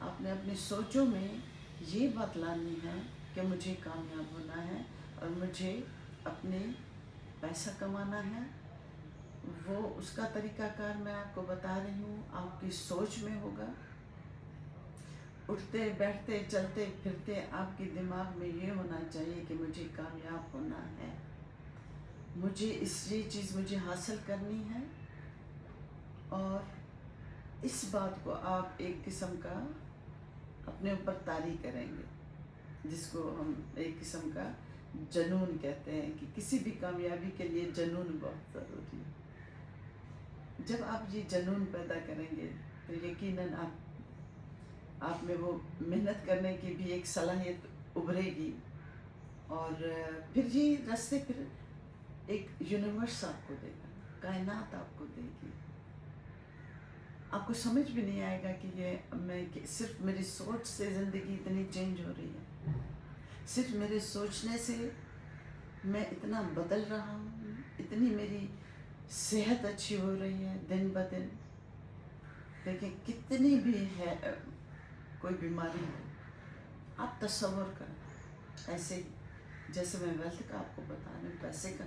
آپ نے اپنی سوچوں میں یہ بات لانی ہے کہ مجھے کامیاب ہونا ہے اور مجھے اپنے پیسہ کمانا ہے. وہ اس کا طریقہ کار میں آپ کو بتا رہی ہوں، آپ کی سوچ میں ہوگا. اٹھتے بیٹھتے چلتے پھرتے آپ کے دماغ میں یہ ہونا چاہیے کہ مجھے کامیاب ہونا ہے، مجھے یہ چیز مجھے حاصل کرنی ہے. اور اس بات کو آپ ایک قسم کا اپنے اوپر طاری کریں گے، جس کو ہم ایک قسم کا جنون کہتے ہیں کہ کسی بھی کامیابی کے لیے جنون بہت ضروری ہے. جب آپ یہ جنون پیدا کریں گے تو یقیناً آپ میں وہ محنت کرنے کی بھی ایک صلاحیت ابھرے گی. اور پھر یہ راستے پھر ایک یونیورس آپ کو دے گا، کائنات آپ کو دے گی. آپ کو سمجھ بھی نہیں آئے گا کہ یہ میں صرف میری سوچ سے زندگی اتنی چینج ہو رہی ہے، صرف میرے سوچنے سے میں اتنا بدل رہا ہوں، اتنی میری صحت اچھی ہو رہی ہے دن بدن. دیکھیں کتنی بھی ہے کوئی بیماری ہو، آپ تصور کریں ایسے ہی جیسے میں ویلتھ کا آپ کو بتا رہی ہوں، پیسے کا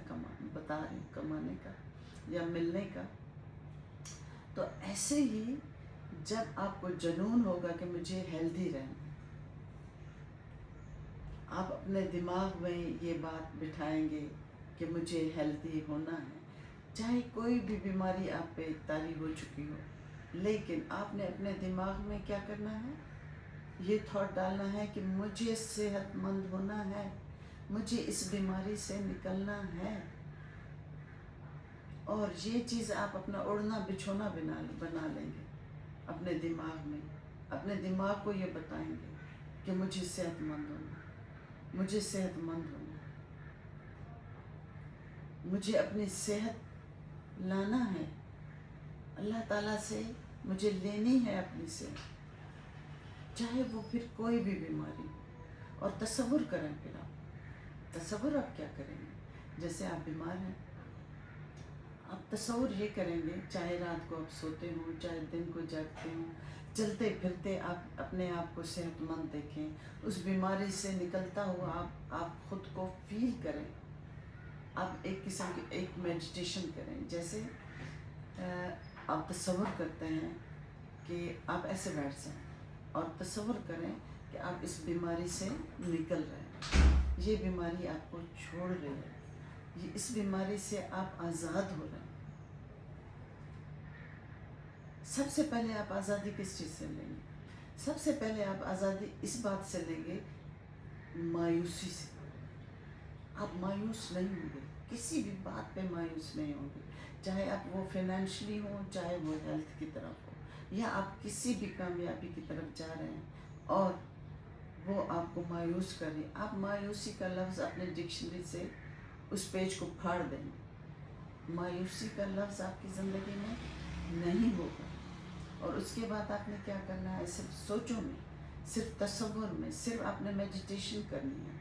بتا رہی ہوں، کمانے کا یا ملنے کا. تو ایسے ہی جب آپ کو جنون ہوگا کہ مجھے ہیلدی رہنا، آپ اپنے دماغ میں یہ بات بٹھائیں گے کہ مجھے ہیلدی ہونا ہے. چاہے کوئی بھی بیماری آپ پہ طاری ہو چکی ہو، لیکن آپ نے اپنے دماغ میں کیا کرنا ہے، یہ تھاٹ ڈالنا ہے کہ مجھے صحت مند ہونا ہے، مجھے اس بیماری سے نکلنا ہے. اور یہ چیز آپ اپنا اڑنا بچھونا بنا لیں گے اپنے دماغ میں. اپنے دماغ کو یہ بتائیں گے کہ مجھے صحت مند ہونا، مجھے صحت مند ہونا، مجھے اپنی صحت لانا ہے. اللہ تعالیٰ سے مجھے لینی ہے اپنی صحت، چاہے وہ پھر کوئی بھی بیماری ہو. اور تصور کریں، پھر آپ تصور آپ کیا کریں گے، جیسے آپ بیمار ہیں، آپ تصور یہ کریں گے، چاہے رات کو آپ سوتے ہوں، چاہے دن کو جاگتے ہوں، چلتے پھرتے آپ اپنے آپ کو صحت مند دیکھیں. اس بیماری سے نکلتا ہوا آپ خود کو فیل کریں. آپ ایک قسم کی ایک میڈیٹیشن کریں. جیسے آپ تصور کرتے ہیں کہ آپ ایسے بیٹھ جائیں اور تصور کریں کہ آپ اس بیماری سے نکل رہے ہیں، یہ بیماری آپ کو چھوڑ رہی ہے، اس بیماری سے آپ آزاد ہو رہے ہیں. سب سے پہلے آپ آزادی کس چیز سے لیں گے؟ سب سے پہلے آپ آزادی اس بات سے لیں گے، مایوسی سے. آپ مایوس نہیں ہوں گے، کسی بھی بات پہ مایوس نہیں ہوں گے، چاہے آپ وہ فائنینشلی ہوں، چاہے وہ ہیلتھ کی طرف ہو، یا آپ کسی بھی کامیابی کی طرف جا رہے ہیں اور وہ آپ کو مایوس کر رہی. آپ مایوسی کا لفظ اپنے ڈکشنری سے اس پیج کو پھاڑ دیں گے. مایوسی کا لفظ آپ کی زندگی میں نہیں ہوگا. اور اس کے بعد آپ نے کیا کرنا ہے، صرف سوچوں میں، صرف تصور میں، صرف آپ نے میڈیٹیشن کرنی ہے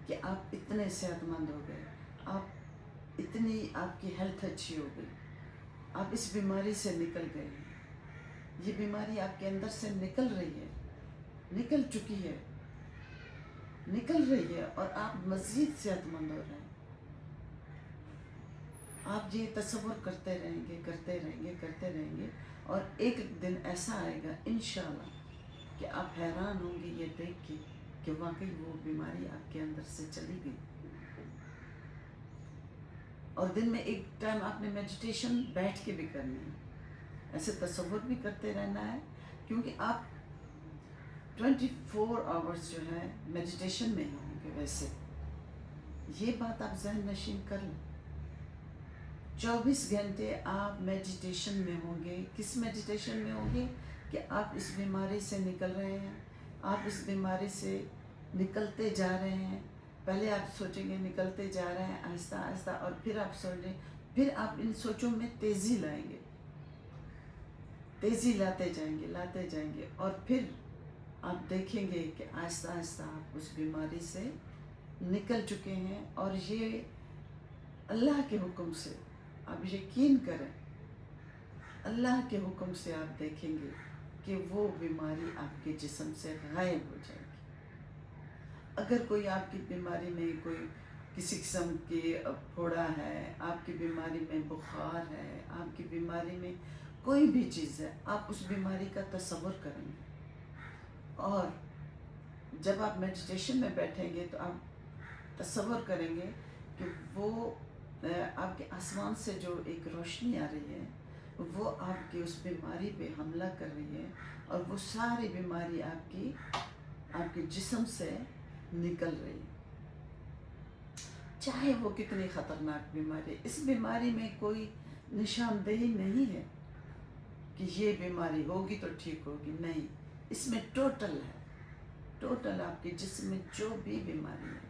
کہ آپ اتنے صحت مند ہو گئے، آپ اتنی آپ کی ہیلتھ اچھی ہو گئی، آپ اس بیماری سے نکل گئے ہیں. یہ بیماری آپ کے اندر سے نکل رہی ہے، نکل چکی ہے، نکل رہی ہے، اور آپ مزید صحت مند ہو رہے ہیں. آپ یہ تصور کرتے رہیں گے، کرتے رہیں گے، کرتے رہیں گے، اور ایک دن ایسا آئے گا انشاءاللہ کہ آپ حیران ہوں گے یہ دیکھ کے کہ واقعی وہ بیماری آپ کے اندر سے چلی گئی. اور دن میں ایک ٹائم آپ نے میڈیٹیشن بیٹھ کے بھی کرنی ہے، ایسے تصور بھی کرتے رہنا ہے، کیونکہ آپ 24 آورس جو ہے میڈیٹیشن میں ہی ہوں گے. ویسے یہ بات آپ ذہن نشین کر لیں، 24 گھنٹے آپ میڈیٹیشن میں ہوں گے. کس میڈیٹیشن میں ہوں گے کہ آپ اس بیماری سے نکل رہے ہیں، آپ اس بیماری سے نکلتے جا رہے ہیں. پہلے آپ سوچیں گے نکلتے جا رہے ہیں آہستہ آہستہ، اور پھر آپ سوچیں، پھر آپ ان سوچوں میں تیزی لائیں گے، تیزی لاتے جائیں گے، اور پھر آپ دیکھیں گے کہ آہستہ آہستہ آپ اس بیماری سے نکل چکے ہیں. اور یہ اللہ کے حکم سے، آپ یقین کریں، اللہ کے حکم سے آپ دیکھیں گے کہ وہ بیماری آپ کے جسم سے غائب ہو جائے گی۔ اگر کوئی آپ کی بیماری میں کوئی کسی قسم کی پھوڑا ہے، آپ کی بیماری میں بخار ہے، آپ کی بیماری میں کوئی بھی چیز ہے، آپ اس بیماری کا تصور کریں گے، اور جب آپ میڈیٹیشن میں بیٹھیں گے تو آپ تصور کریں گے کہ وہ آپ کے آسمان سے جو ایک روشنی آ رہی ہے وہ آپ کی اس بیماری پہ حملہ کر رہی ہے، اور وہ ساری بیماری آپ کے جسم سے نکل رہی ہے، چاہے وہ کتنی خطرناک بیماری ہے۔ اس بیماری میں کوئی نشاندہی نہیں ہے کہ یہ بیماری ہوگی تو ٹھیک ہوگی، نہیں، اس میں ٹوٹل ہے، ٹوٹل آپ کے جسم میں جو بھی بیماری ہے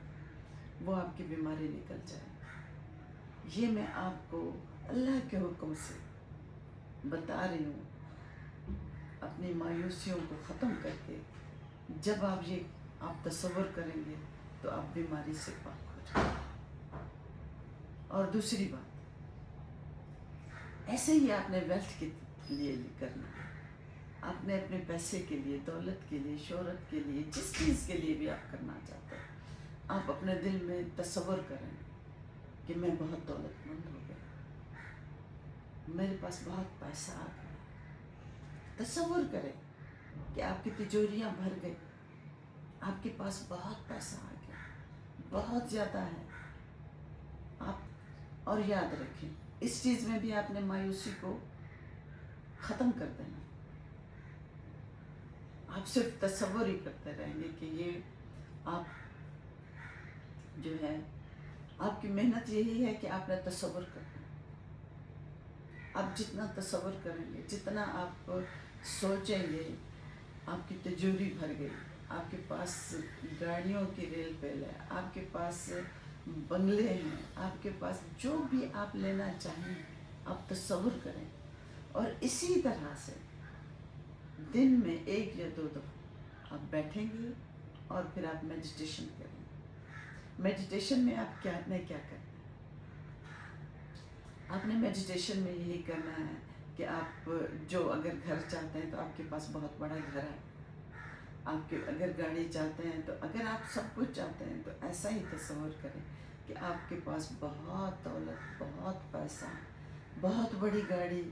وہ آپ کی بیماری نکل جائے۔ یہ میں آپ کو اللہ کے حکم سے بتا رہی ہوں، اپنی مایوسیوں کو ختم کر کے جب آپ تصور کریں گے تو آپ بیماری سے پاک ہو جائیں گے۔ اور دوسری بات، ایسے ہی آپ نے ویلتھ کے لیے کرنا ہے، آپ نے اپنے پیسے کے لیے، دولت کے لیے، شہرت کے لیے، جس چیز کے لیے بھی آپ کرنا چاہتے ہیں، آپ اپنے دل میں تصور کریں کہ میں بہت دولت مند ہو گیا، میرے پاس بہت پیسہ آ گیا۔ تصور کریں کہ آپ کی تجوریاں بھر گئی، آپ کے پاس بہت پیسہ آ گیا، بہت زیادہ ہے آپ۔ اور یاد رکھیں، اس چیز میں بھی آپ نے مایوسی کو ختم کر دینا، آپ صرف تصور ہی کرتے رہیں گے کہ یہ آپ جو ہے، آپ کی محنت یہی ہے کہ آپ نے تصور کرنا۔ آپ جتنا تصور کریں گے، جتنا آپ سوچیں گے، آپ کی تجوری بھر گئی، آپ کے پاس گاڑیوں کی ریل پیل ہے، آپ کے پاس بنگلے ہیں، آپ کے پاس جو بھی آپ لینا چاہیں آپ تصور کریں، اور اسی طرح سے دن میں 1 یا 2 دفعہ آپ بیٹھیں گے اور پھر آپ میڈیٹیشن کریں گے۔ میڈیٹیشن میں آپ کیا کرنا ہے؟ آپ نے میڈیٹیشن میں یہی کرنا ہے کہ آپ جو اگر گھر چاہتے ہیں تو آپ کے پاس بہت بڑا گھر ہے، آپ کے اگر گاڑی چاہتے ہیں تو اگر آپ سب کچھ چاہتے ہیں تو ایسا ہی تصور کریں کہ آپ کے پاس بہت دولت، بہت پیسہ، بہت بڑی گاڑی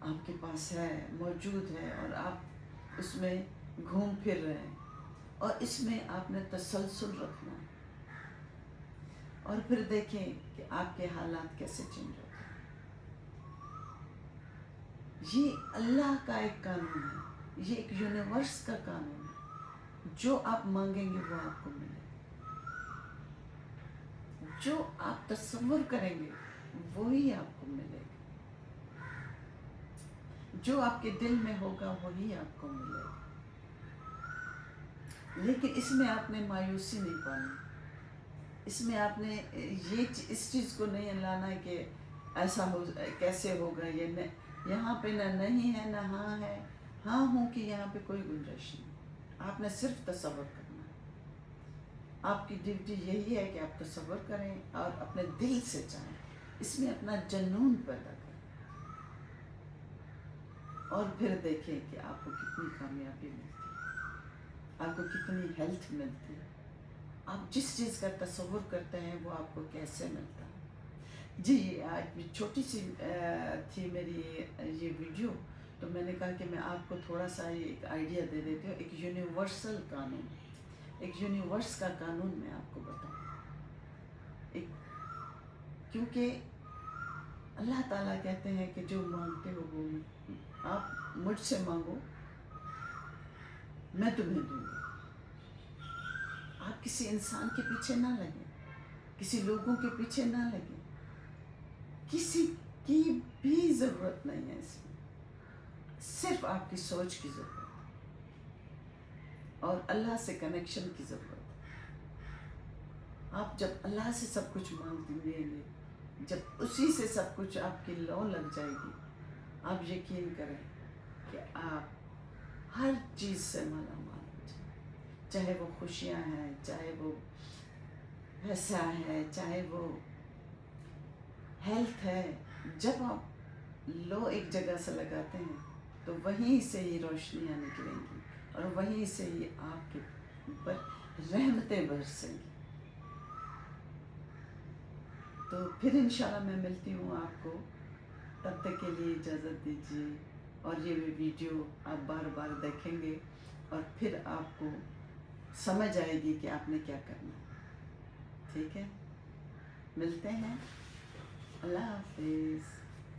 آپ کے پاس ہے، موجود ہے، اور آپ اس میں گھوم پھر رہے ہیں، اور اس میں آپ نے تسلسل رکھنا ہے، اور پھر دیکھیں کہ آپ کے حالات کیسے چینج ہوتے ہیں۔ یہ اللہ کا ایک قانون ہے، یہ ایک یونیورس کا قانون ہے، جو آپ مانگیں گے وہ آپ کو ملے گا، جو آپ تصور کریں گے وہی آپ کو ملے گا، جو آپ کے دل میں ہوگا وہی آپ کو ملے گا۔ لیکن اس میں آپ نے مایوسی نہیں پانی، اس میں آپ نے اس چیز کو نہیں لانا ہے کہ ایسا ہو کیسے ہوگا، یہ یہاں پہ نہ نہیں ہے نہ ہاں ہے، ہاں ہوں کہ یہاں پہ کوئی گنجائش نہیں، آپ نے صرف تصور کرنا ہے۔ آپ کی ڈیوٹی یہی ہے کہ آپ تصور کریں اور اپنے دل سے چاہیں، اس میں اپنا جنون پیدا کریں، اور پھر دیکھیں کہ آپ کو کتنی کامیابی ملتی ہے، آپ کو کتنی ہیلتھ ملتی ہے، آپ جس چیز کا تصور کرتے ہیں وہ آپ کو کیسے ملتا ہے۔ جی آج چھوٹی سی تھی میری یہ ویڈیو، تو میں نے کہا کہ میں آپ کو تھوڑا سا ایک آئیڈیا دے دیتی ہوں، ایک یونیورسل قانون، ایک یونیورس کا قانون میں آپ کو بتاؤں، کیونکہ اللہ تعالیٰ کہتے ہیں کہ جو مانگتے ہو وہ آپ مجھ سے مانگو، میں تمہیں دوں گا۔ آپ کسی انسان کے پیچھے نہ لگیں، کسی لوگوں کے پیچھے نہ لگیں، کسی کی بھی ضرورت نہیں ہے، اس میں صرف آپ کی سوچ کی ضرورت ہے اور اللہ سے کنیکشن کی ضرورت ہے۔ آپ جب اللہ سے سب کچھ مانگ لیں گے، جب اسی سے سب کچھ آپ کی لو لگ جائے گی، آپ یقین کریں کہ آپ ہر چیز سے مالا مال ہو جائیں، چاہے وہ خوشیاں ہیں، چاہے وہ پیسہ ہے، چاہے وہ ہیلتھ ہے۔ جب آپ لو ایک جگہ سے لگاتے ہیں تو وہیں سے ہی روشنیاں نکلیں گی اور وہیں سے ہی آپ کے اوپر رحمتیں برسیں گی. تو پھر انشاءاللہ میں ملتی ہوں آپ کو. تب تک کے لیے اجازت دیجیے. اور یہ ویڈیو آپ بار بار دیکھیں گے اور پھر آپ کو سمجھ آئے گی کہ آپ نے کیا کرنا. ٹھیک ہے، ملتے ہیں. اللہ حافظ.